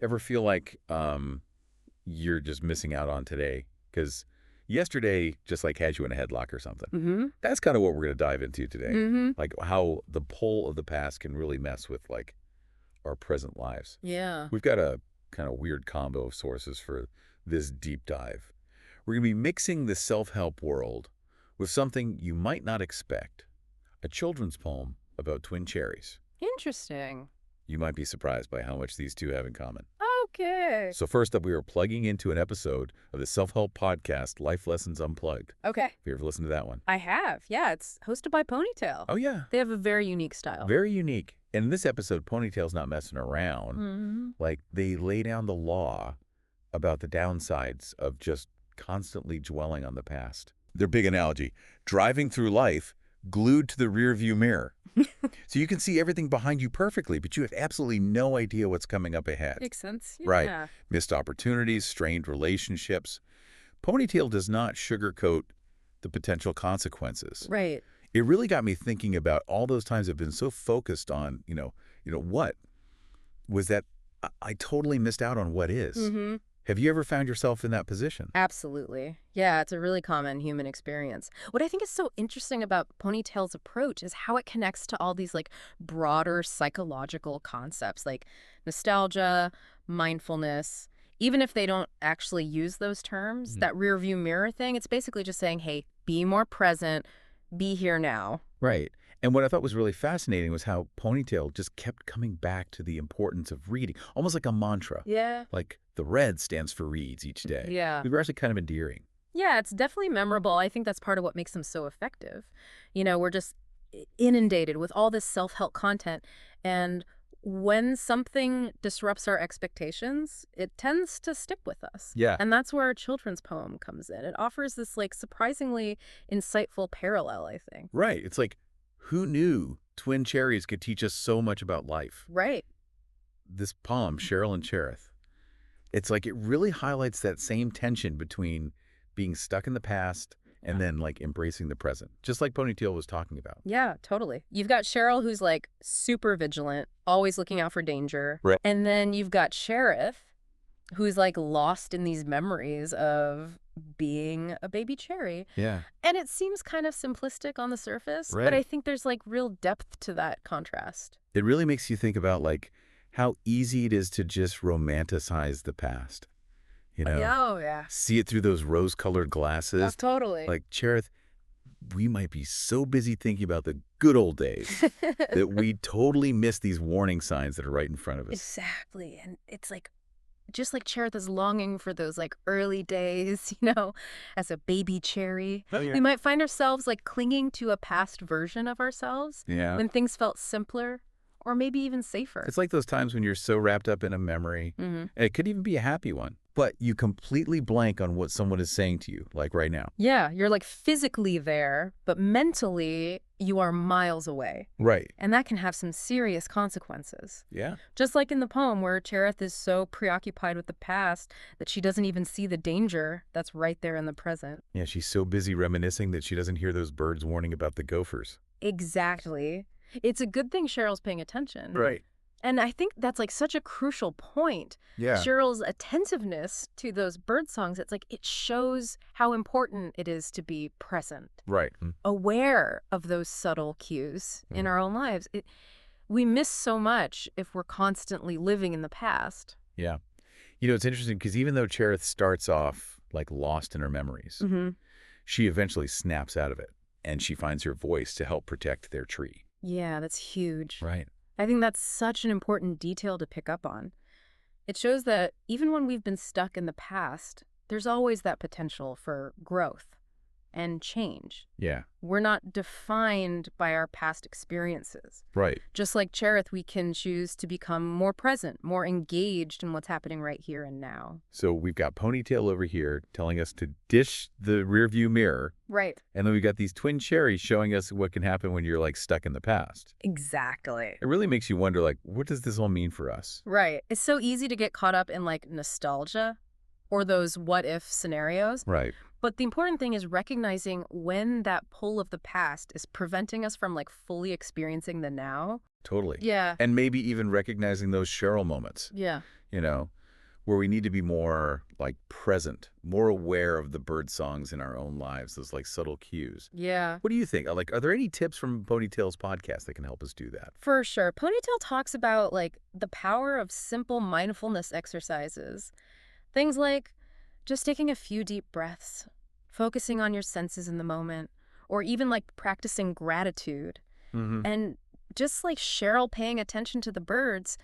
Ever feel like you're just missing out on today? Because yesterday just like had you in a headlock or something. Mm-hmm. That's kind of what we're going to dive into today. Mm-hmm. Like how the pull of the past can really mess with like our present lives. Yeah. We've got a kind of weird combo of sources for this deep dive. We're going to be mixing the self-help world with something you might not expect. A children's poem about twin cherries. Interesting. You might be surprised by how much these two have in common. Okay. So first up, we are plugging into an episode of the self-help podcast, Life Lessons Unplugged. Okay. Have you ever listened to that one? I have. Yeah, it's hosted by Ponytail. Oh, yeah. They have a very unique style. Very unique. And in this episode, Ponytail's not messing around. Mm-hmm. Like, they lay down the law about the downsides of just constantly dwelling on the past. Their big analogy, driving through life glued to the rearview mirror. So you can see everything behind you perfectly, but you have absolutely no idea what's coming up ahead. Makes sense. Yeah. Right. Missed opportunities, strained relationships. Ponytail does not sugarcoat the potential consequences. Right. It really got me thinking about all those times I've been so focused on, what was that I totally missed out on what is. Mm-hmm. Have you ever found yourself in that position? Absolutely. Yeah, it's a really common human experience. What I think is so interesting about Ponytail's approach is how it connects to all these like broader psychological concepts like nostalgia, mindfulness. Even if they don't actually use those terms, that rear view mirror thing, it's basically just saying, hey, be more present, be here now. Right. And what I thought was really fascinating was how Ponytail just kept coming back to the importance of reading, almost like a mantra. Yeah. Like the red stands for reads each day. Yeah. We were actually kind of endearing. Yeah, it's definitely memorable. I think that's part of what makes them so effective. We're just inundated with all this self-help content. And when something disrupts our expectations, it tends to stick with us. Yeah. And that's where a children's poem comes in. It offers this like surprisingly insightful parallel, I think. Right. It's like, who knew twin cherries could teach us so much about life? Right. This poem, Cheryl and Cherith, it's like it really highlights that same tension between being stuck in the past and then like embracing the present, just like Ponytail was talking about. Yeah, totally. You've got Cheryl, who's like super vigilant, always looking out for danger. Right. And then you've got Cherith, who's like lost in these memories of being a baby cherry. Yeah. And it seems kind of simplistic on the surface, Right. but I think there's like real depth to that contrast. It really makes you think about like how easy it is to just romanticize the past. Oh, yeah. See it through those rose-colored glasses. Totally. Like, Cherith, we might be so busy thinking about the good old days that we totally miss these warning signs that are right in front of us. Exactly. And it's like, just like Cherith is longing for those like early days, as a baby cherry. Oh, yeah. We might find ourselves like clinging to a past version of ourselves Yeah. when things felt simpler or maybe even safer. It's like those times when you're so wrapped up in a memory, and it could even be a happy one, but you completely blank on what someone is saying to you, like right now. Yeah, you're like physically there, but mentally you are miles away. Right. And that can have some serious consequences. Yeah. Just like in the poem where Cherith is so preoccupied with the past that she doesn't even see the danger that's right there in the present. Yeah, she's so busy reminiscing that she doesn't hear those birds warning about the gophers. Exactly. It's a good thing Cheryl's paying attention. Right. And I think that's like such a crucial point. Yeah. Cheryl's attentiveness to those bird songs, it's like it shows how important it is to be present, Right. aware of those subtle cues in our own lives. We miss so much if we're constantly living in the past. Yeah. It's interesting because even though Cherith starts off like lost in her memories, she eventually snaps out of it and she finds her voice to help protect their tree. Yeah, that's huge. Right. I think that's such an important detail to pick up on. It shows that even when we've been stuck in the past, there's always that potential for growth and change. Yeah. We're not defined by our past experiences. Right. Just like Cherith, we can choose to become more present, more engaged in what's happening right here and now. So we've got Ponytail over here telling us to dish the rearview mirror. Right. And then we've got these twin cherries showing us what can happen when you're like stuck in the past. Exactly. It really makes you wonder, like, what does this all mean for us? Right. It's so easy to get caught up in like nostalgia or those what if scenarios. Right. But the important thing is recognizing when that pull of the past is preventing us from like fully experiencing the now Totally. Yeah. And maybe even recognizing those Cheryl moments, Yeah. you know, where we need to be more like present, more aware of the bird songs in our own lives, those like subtle cues. Yeah. What do you think? Like, are there any tips from Ponytail's podcast that can help us do that? For sure. Ponytail talks about like the power of simple mindfulness exercises. Things like just taking a few deep breaths, focusing on your senses in the moment, or even like practicing gratitude. Mm-hmm. And just like Cheryl paying attention to the birds,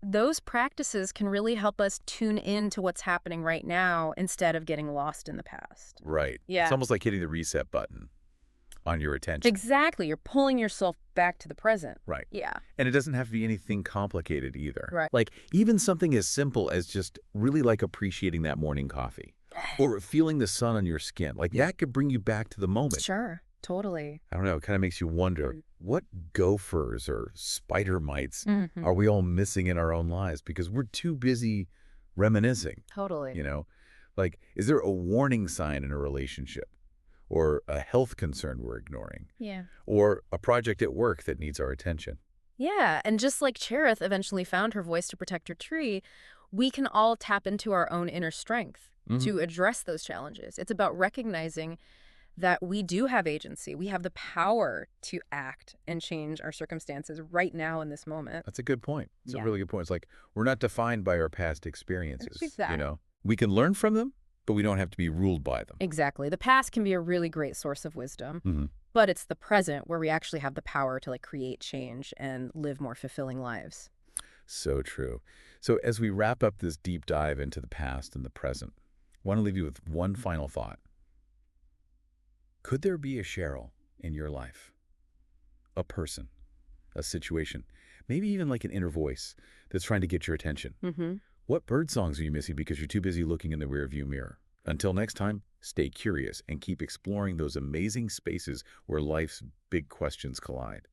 those practices can really help us tune in to what's happening right now instead of getting lost in the past. Right. It's Yeah. almost like hitting the reset button on your attention. Exactly. You're pulling yourself back to the present. Right. Yeah. And it doesn't have to be anything complicated either. Right. Like even something as simple as just really like appreciating that morning coffee or feeling the sun on your skin. Like that could bring you back to the moment. Sure. Totally. I don't know. It kind of makes you wonder what gophers or spider mites Mm-hmm. are we all missing in our own lives because we're too busy reminiscing, Totally. you know? Like, is there a warning sign in a relationship or a health concern we're ignoring Yeah. or a project at work that needs our attention? Yeah. And just like Cherith eventually found her voice to protect her tree, we can all tap into our own inner strength to address those challenges. It's about recognizing that we do have agency. We have the power to act and change our circumstances right now in this moment. That's a good point. It's a Yeah. really good point. It's like we're not defined by our past experiences, Exactly. you know? We can learn from them, but we don't have to be ruled by them. Exactly. The past can be a really great source of wisdom, Mm-hmm. but it's the present where we actually have the power to like create change and live more fulfilling lives. So true. So as we wrap up this deep dive into the past and the present, I want to leave you with one final thought. Could there be a Cheryl in your life? A person, a situation, maybe even like an inner voice that's trying to get your attention. Mm-hmm. What bird songs are you missing because you're too busy looking in the rearview mirror? Until next time, stay curious and keep exploring those amazing spaces where life's big questions collide.